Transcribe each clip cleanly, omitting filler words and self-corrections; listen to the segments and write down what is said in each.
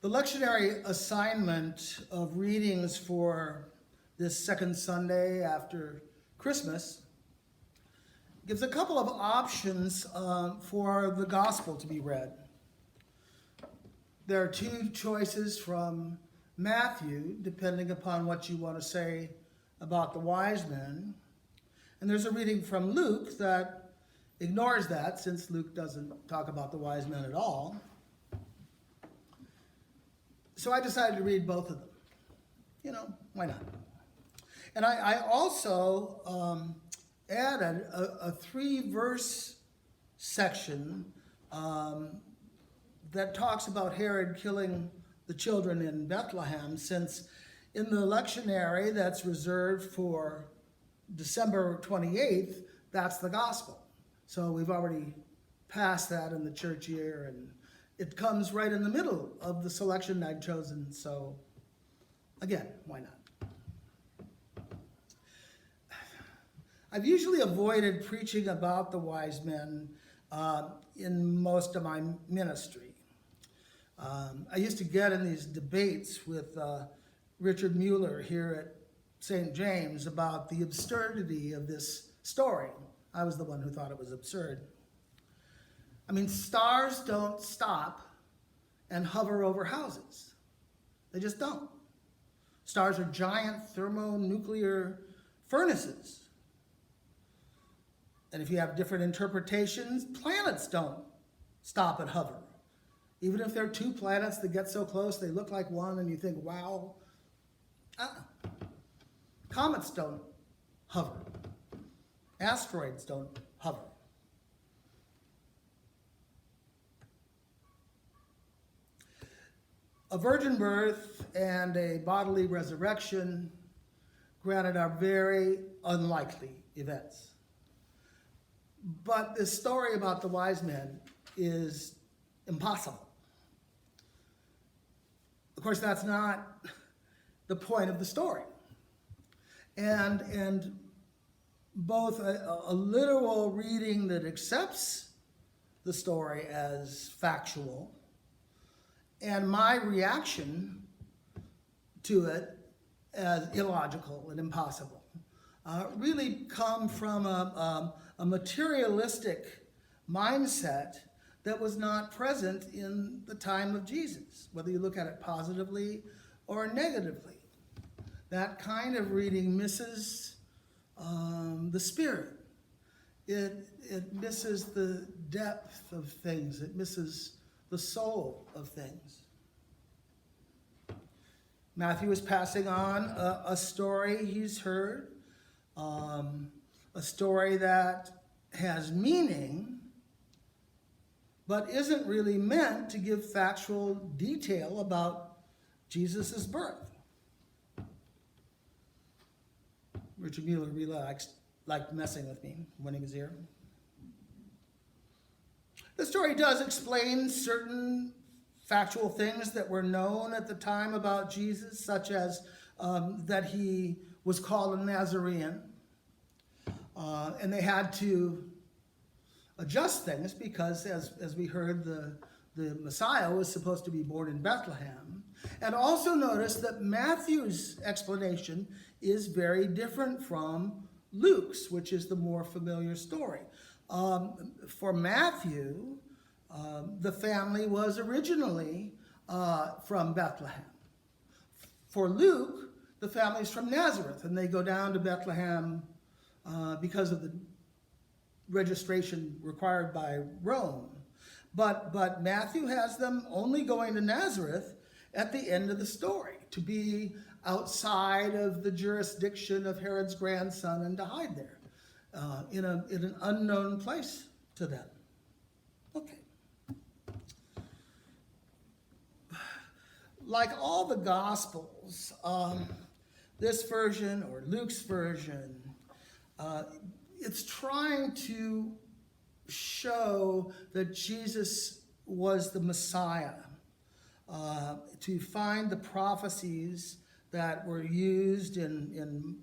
The lectionary assignment of readings for this second Sunday after Christmas gives a couple of options for the gospel to be read. There are two choices from Matthew, depending upon what you want to say about the wise men. And there's a reading from Luke that ignores that, since Luke doesn't talk about the wise men at all. So I decided to read both of them. You know, why not? And I also added a 3-verse section that talks about Herod killing the children in Bethlehem, since in the lectionary that's reserved for December 28th, that's the gospel. So we've already passed that in the church year, and it comes right in the middle of the selection I'd chosen. So again, why not? I've usually avoided preaching about the wise men in most of my ministry. I used to get in these debates with Richard Mueller here at St. James about the absurdity of this story. I was the one who thought it was absurd. I mean, stars don't stop and hover over houses. They just don't. Stars are giant thermonuclear furnaces. And if you have different interpretations, planets don't stop and hover. Even if there are two planets that get so close they look like one and you think, wow. Comets don't hover. Asteroids don't hover. A virgin birth and a bodily resurrection, granted, are very unlikely events. But this story about the wise men is impossible. Of course, that's not the point of the story. And both a literal reading that accepts the story as factual and my reaction to it as illogical and impossible really come from a materialistic mindset that was not present in the time of Jesus, whether you look at it positively or negatively. That kind of reading misses the spirit. It misses the depth of things. It misses the soul of things. Matthew is passing on a story he's heard, a story that has meaning, but isn't really meant to give factual detail about Jesus' birth. Richard Mueller really liked messing with me when he was here. The story does explain certain factual things that were known at the time about Jesus, such as that he was called a Nazarene, and they had to adjust things because, as we heard, the Messiah was supposed to be born in Bethlehem. And also notice that Matthew's explanation is very different from Luke's, which is the more familiar story. For Matthew, the family was originally from Bethlehem. For Luke, the family's from Nazareth, and they go down to Bethlehem because of the registration required by Rome. But Matthew has them only going to Nazareth at the end of the story, to be outside of the jurisdiction of Herod's grandson and to hide there in an unknown place to them. Okay. Like all the Gospels, this version or Luke's version, it's trying to show that Jesus was the Messiah, to find the prophecies that were used in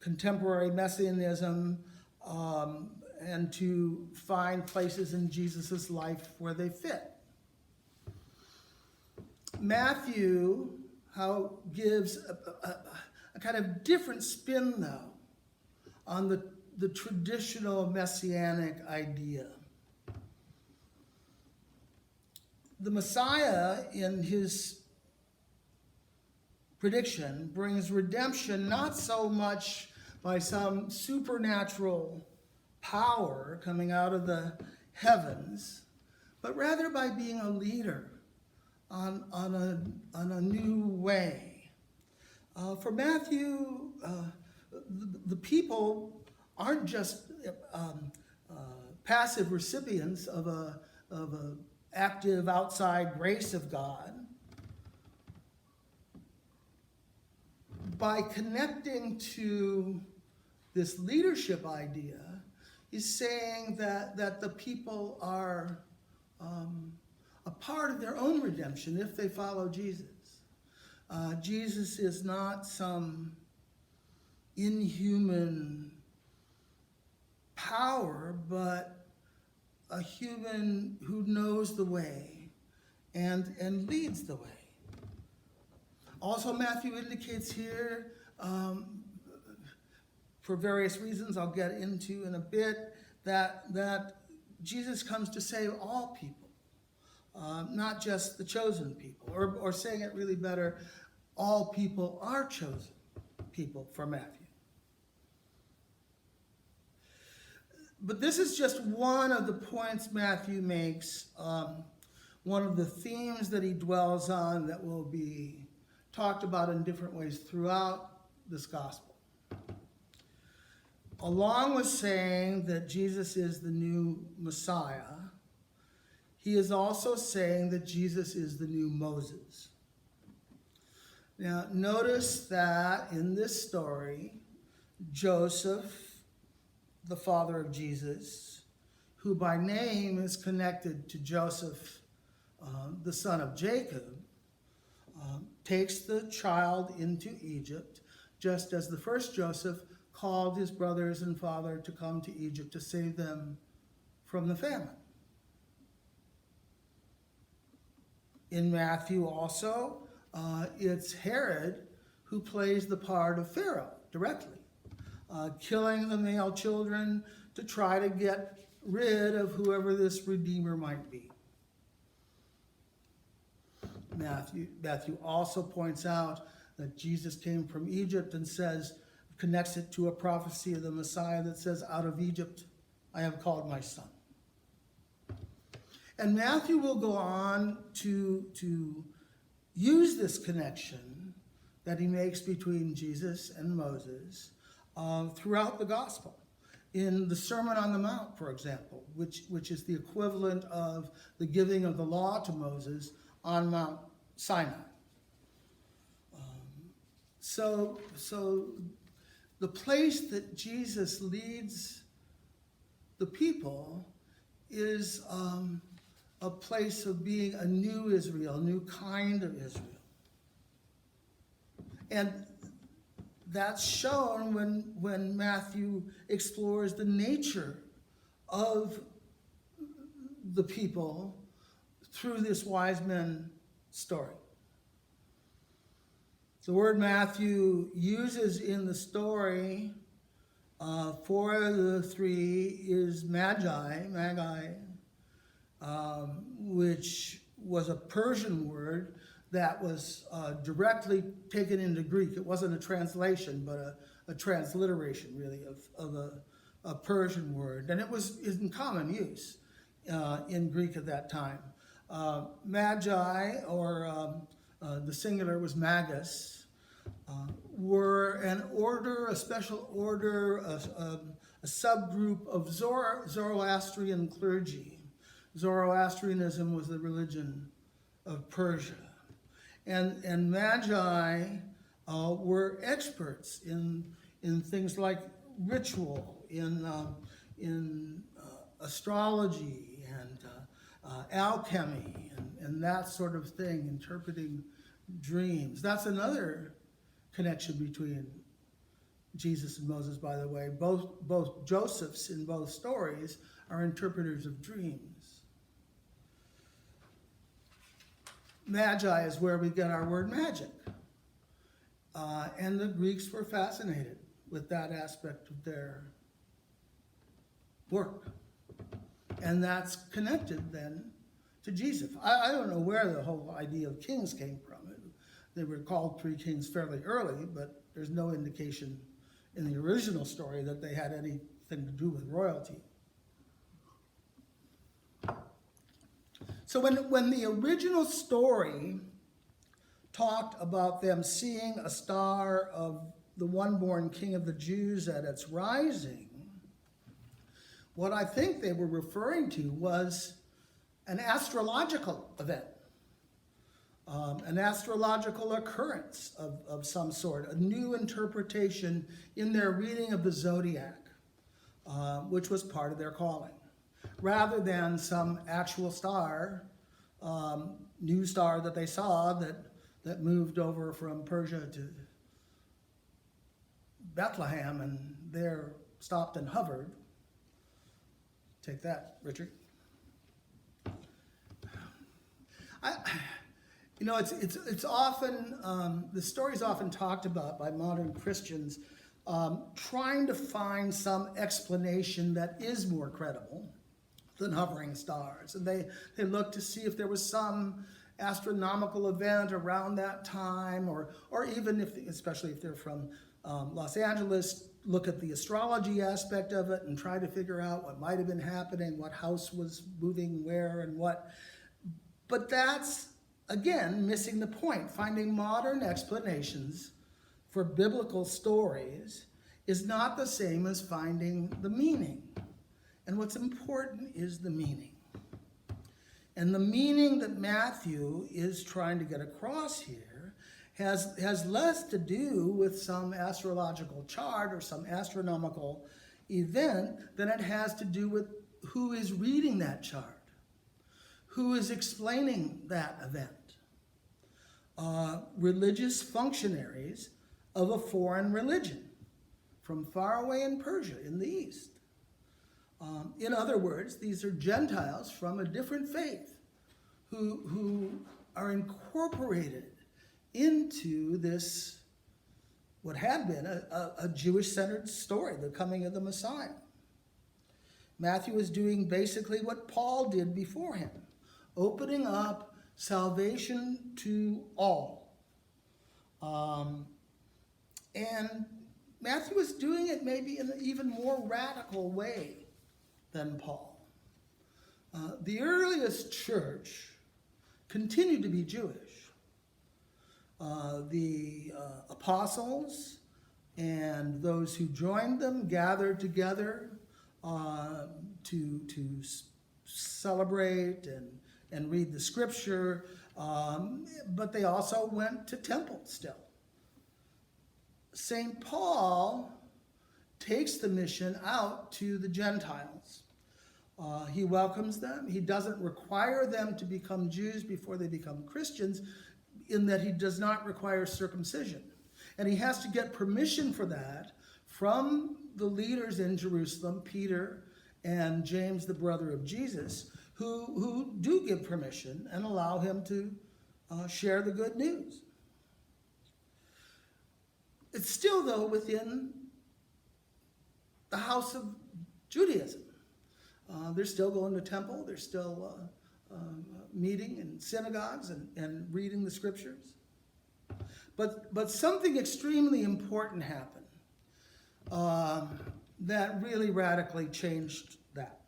contemporary messianism, and to find places in Jesus' life where they fit. Matthew gives a kind of different spin, though, on the traditional messianic idea. The Messiah, in his prediction, brings redemption not so much by some supernatural power coming out of the heavens, but rather by being a leader on a new way. For Matthew, the people aren't just passive recipients of a active outside grace of God. By connecting to this leadership idea, he's saying that the people are a part of their own redemption if they follow Jesus. Jesus is not some inhuman power, but a human who knows the way and leads the way. Also, Matthew indicates here, for various reasons I'll get into in a bit, that Jesus comes to save all people, not just the chosen people. Or saying it really better, all people are chosen people for Matthew. But this is just one of the points Matthew makes, one of the themes that he dwells on that will be talked about in different ways throughout this gospel. Along with saying that Jesus is the new Messiah, he is also saying that Jesus is the new Moses. Now, notice that in this story, Joseph, the father of Jesus, who by name is connected to Joseph, the son of Jacob, takes the child into Egypt, just as the first Joseph called his brothers and father to come to Egypt to save them from the famine. In Matthew also, it's Herod who plays the part of Pharaoh directly, killing the male children to try to get rid of whoever this Redeemer might be. Matthew also points out that Jesus came from Egypt and connects it to a prophecy of the Messiah that says, out of Egypt I have called my son. And Matthew will go on to use this connection that he makes between Jesus and Moses throughout the gospel. In the Sermon on the Mount, for example, which is the equivalent of the giving of the law to Moses on Mount Sinai. So the place that Jesus leads the people is a place of being a new Israel, a new kind of Israel. And that's shown when Matthew explores the nature of the people through this wise men story. The word Matthew uses in the story for the three is magi, which was a Persian word that was directly taken into Greek. It wasn't a translation, but a transliteration, really, of a Persian word. And it was in common use in Greek at that time. Magi, or the singular was magus, were an order, a special order, a subgroup of Zoroastrian clergy. Zoroastrianism was the religion of Persia. And magi were experts in things like ritual, in astrology and alchemy and that sort of thing, interpreting dreams. That's another connection between Jesus and Moses, by the way. Both Josephs in both stories are interpreters of dreams. Magi is where we get our word magic. And the Greeks were fascinated with that aspect of their work. And that's connected then to Jesus. I don't know where the whole idea of kings came from. They were called three kings fairly early, but there's no indication in the original story that they had anything to do with royalty. So when the original story talked about them seeing a star of the one-born King of the Jews at its rising, what I think they were referring to was an astrological event, an astrological occurrence of some sort, a new interpretation in their reading of the zodiac, which was part of their calling, rather than some actual star, new star that they saw that moved over from Persia to Bethlehem and there stopped and hovered. Take that, Richard. It's often, the story's often talked about by modern Christians trying to find some explanation that is more credible than hovering stars. And they look to see if there was some astronomical event around that time, or even especially if they're from Los Angeles, look at the astrology aspect of it and try to figure out what might have been happening, what house was moving where and what. But that's, again, missing the point. Finding modern explanations for biblical stories is not the same as finding the meaning. And what's important is the meaning. And the meaning that Matthew is trying to get across here has less to do with some astrological chart or some astronomical event than it has to do with who is reading that chart, who is explaining that event. Religious functionaries of a foreign religion from far away in Persia in the east. In other words, these are Gentiles from a different faith who are incorporated into this, what had been a Jewish-centered story, the coming of the Messiah. Matthew is doing basically what Paul did before him, opening up salvation to all. And Matthew is doing it maybe in an even more radical way than Paul. The earliest church continued to be Jewish. The apostles and those who joined them gathered together to celebrate and read the scripture, but they also went to temple still. St. Paul takes the mission out to the Gentiles. He welcomes them. He doesn't require them to become Jews before they become Christians, in that he does not require circumcision. And he has to get permission for that from the leaders in Jerusalem, Peter and James, the brother of Jesus, who do give permission and allow him to share the good news. It's still, though, within the house of Judaism. They're still going to temple. They're still meeting in synagogues and reading the scriptures. But something extremely important happened that really radically changed that.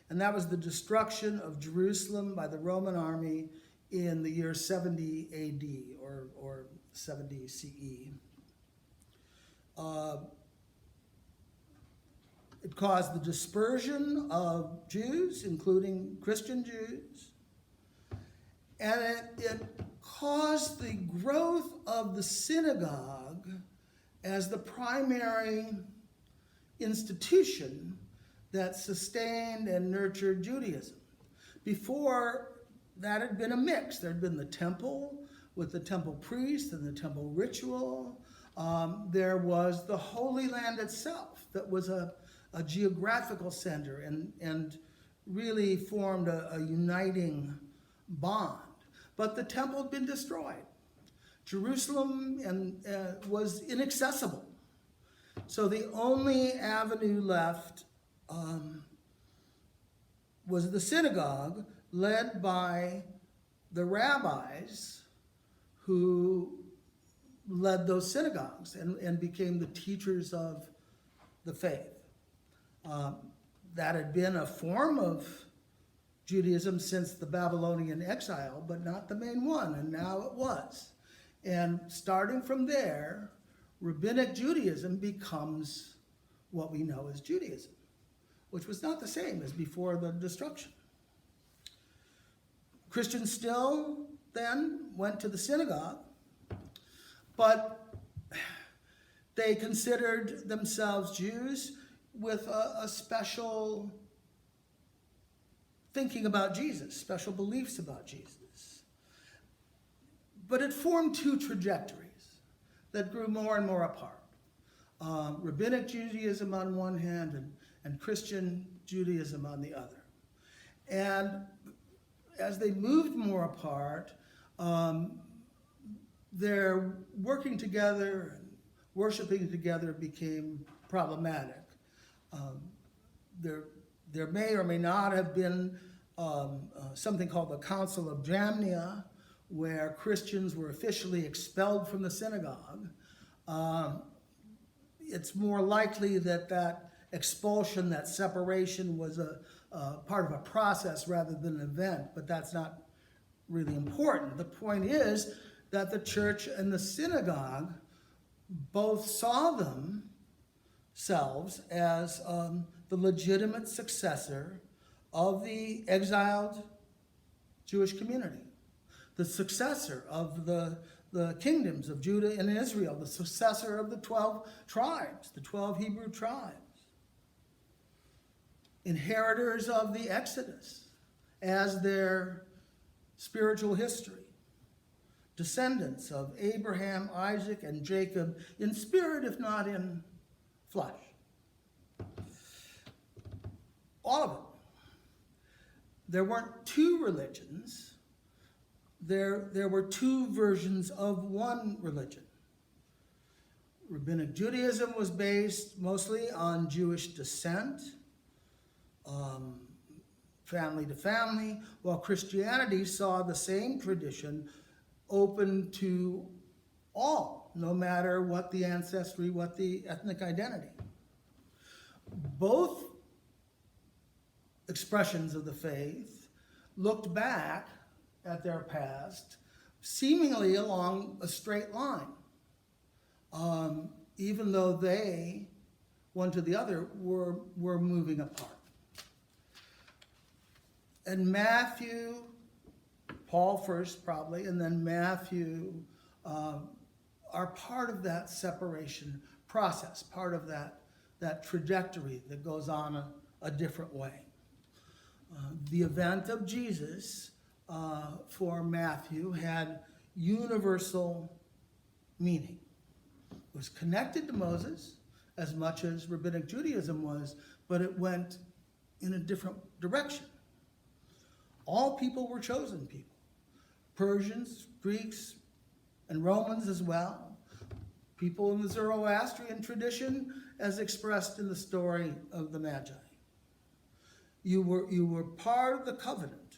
And that was the destruction of Jerusalem by the Roman army in the year 70 AD or 70 CE. It caused the dispersion of Jews, including Christian Jews, and it caused the growth of the synagogue as the primary institution that sustained and nurtured Judaism. Before, that had been a mix. There had been the temple with the temple priest and the temple ritual. There was the Holy Land itself that was a geographical center and really formed a uniting bond. but the temple had been destroyed. Jerusalem was inaccessible. So the only avenue left was the synagogue, led by the rabbis who led those synagogues and became the teachers of the faith. That had been a form of Judaism since the Babylonian exile, but not the main one, and now it was. And starting from there, Rabbinic Judaism becomes what we know as Judaism, which was not the same as before the destruction. Christians still then went to the synagogue, but they considered themselves Jews with a special thinking about Jesus, special beliefs about Jesus. But it formed two trajectories that grew more and more apart. Rabbinic Judaism on one hand and Christian Judaism on the other. And as they moved more apart, their working together and worshiping together became problematic. There may or may not have been something called the Council of Jamnia, where Christians were officially expelled from the synagogue. It's more likely that expulsion, that separation was a part of a process rather than an event, but that's not really important. The point is that the church and the synagogue both saw themselves as the legitimate successor of the exiled Jewish community, the successor of the kingdoms of Judah and Israel, the successor of the 12 tribes, the 12 Hebrew tribes, inheritors of the Exodus as their spiritual history, descendants of Abraham, Isaac, and Jacob in spirit, if not in flesh. All of it. There weren't two religions. There were two versions of one religion. Rabbinic Judaism was based mostly on Jewish descent, family to family, while Christianity saw the same tradition open to all, no matter what the ancestry, what the ethnic identity. Both expressions of the faith looked back at their past, seemingly along a straight line, even though they, one to the other, were moving apart. And Matthew, Paul first probably, and then Matthew are part of that separation process, part of that trajectory that goes on a different way. The event of Jesus for Matthew had universal meaning. It was connected to Moses as much as Rabbinic Judaism was, but it went in a different direction. All people were chosen people. Persians, Greeks, and Romans as well. People in the Zoroastrian tradition as expressed in the story of the Magi. You were part of the covenant,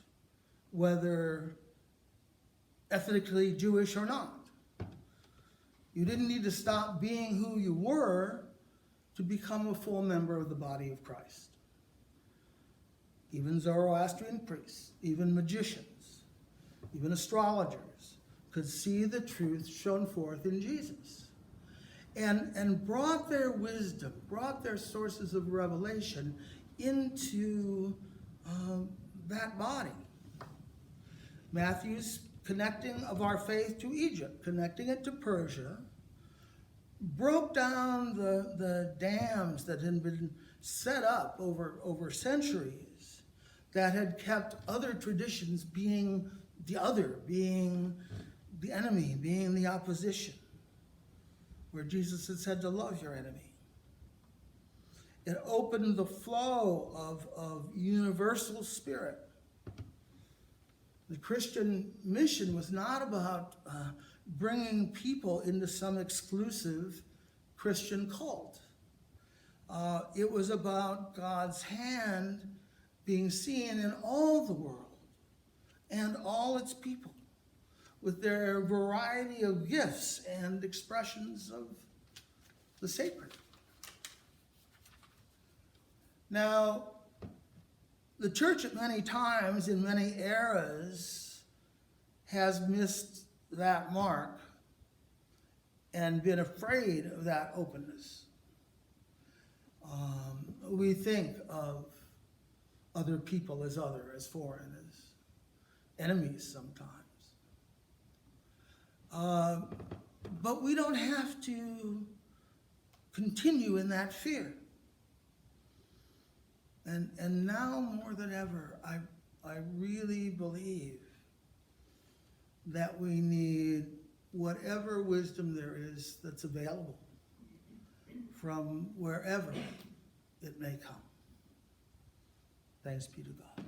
whether ethnically Jewish or not. You didn't need to stop being who you were to become a full member of the body of Christ. Even Zoroastrian priests, even magicians, even astrologers could see the truth shown forth in Jesus and brought their wisdom, brought their sources of revelation into that body. Matthew's connecting of our faith to Egypt, connecting it to Persia, broke down the dams that had been set up over centuries that had kept other traditions being the other, being the enemy, being the opposition, where Jesus had said to love your enemy. It opened the flow of universal spirit The Christian mission was not about bringing people into some exclusive Christian cult. It was about God's hand being seen in all the world and all its people, with their variety of gifts and expressions of the sacred. Now, the church at many times, in many eras, has missed that mark and been afraid of that openness. We think of other people as other, as foreign, as enemies sometimes. But we don't have to continue in that fear. And now more than ever, I really believe that we need whatever wisdom there is that's available from wherever it may come. Thanks be to God.